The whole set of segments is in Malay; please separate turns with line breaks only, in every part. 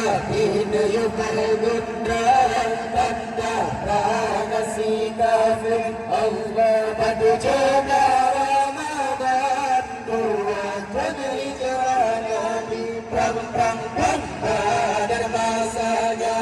Nabi Nuyukan Gundra Tanda Rana Si Kafir Allah Badu Jona Ramadan Buatan hijrah Nabi Perang dan masanya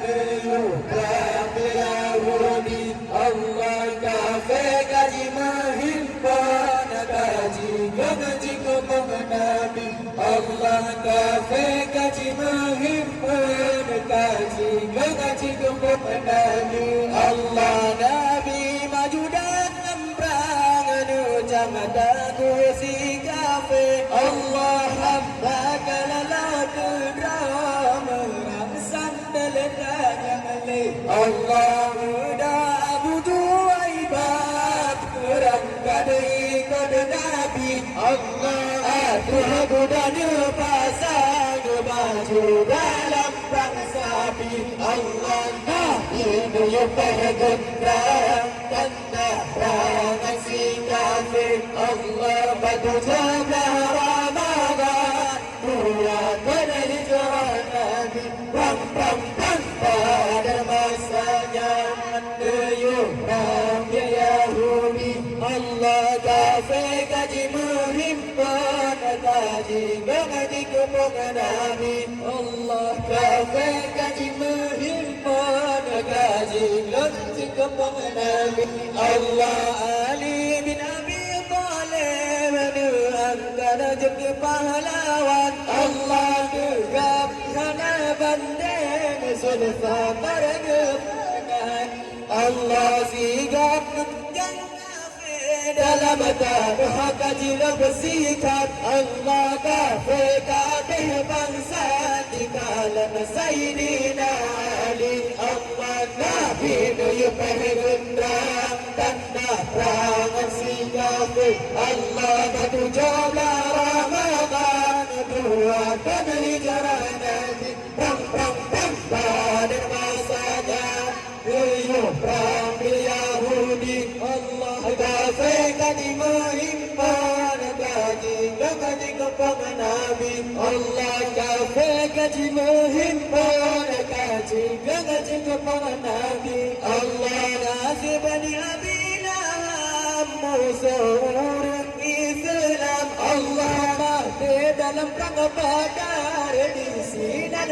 Nuyukan Yahudi Allah Kafir kaji menghimpun Kaji gaji kumung Nabi Allah Kafir kaji menghimpun Kaji gaji kumung Nabi Allah Nabi maju dan perang Nucam dagu si kafir Allah hamba kalalah kedra Merang sandal tanya melih Allah muda Abu Juwaibat Perang kadai kode Nabi Allah aduh budanya pasang baju dalam perang sapi Allah Nabi Nuyukan Gundra Tanda perang si kafir Allah batu jablah Ramadan Buatan hijrah Nabi Perang pada masanya Nuyukan Yahudi Allah kafir kaji menghimpun Kaji gaji kumung Nabi Allah kafir kaji menghimpun Kaji gaji kumung Nabi Allah Ali bin Abi Talib Antara jadi pahlawan Allah gegap sana banding Sulfa mergepan Allah sigap yang dalam tanah kaji bersikap Allah kafir kabeh bangsa di kalam Sayyidina Ali Allah Nabi Nuyukan Gundra Tanda perang si kafir Allah batu jablah Ramadan Buatan hijrah Nabi Perang pada masanya Perang Yahudi Allah kafir kaji menghimpun Kaji kumung Nabi Allah kafir kaji menghimpun Kaji kumung Nabi Allah nasib Bani Abi Lahab musuh orang Islam Allah mati dalam perang Badar di sinar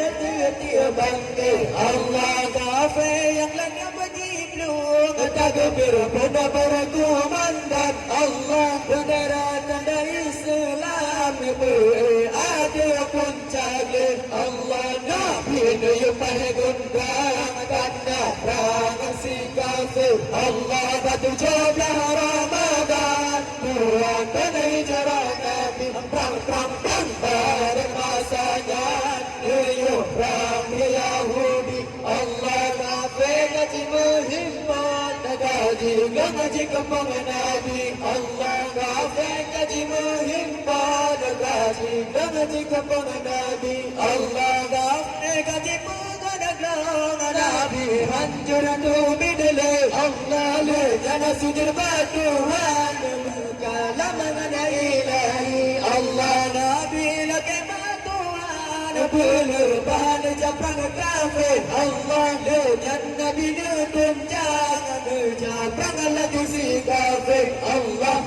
tiap bangkit Allah kafir yang lengah berjiplung takbir pada para komandan Allah bendera tanda Islam berada puncak Allah Nabi Nuyukan Gundra Tanda perang si kafir Allah batu jablah Ramadan Buatan hijrah Nabi Perang pada masanya Perang Yahudi Allah kafir kaji menghimpun Kaji gaji kumung Nabi Allah kafir kaji menghimpun Kaji gaji kumung Nabi Allah kafir kaji menghimpun Nabi hancur tu bidle Allah le jana sujud batuhan kalam mana ilahi Allah Nabi lake batuhan berlebahan japang kafir Allah le jana Nabi nutun jangan japang lagi si kafir Allah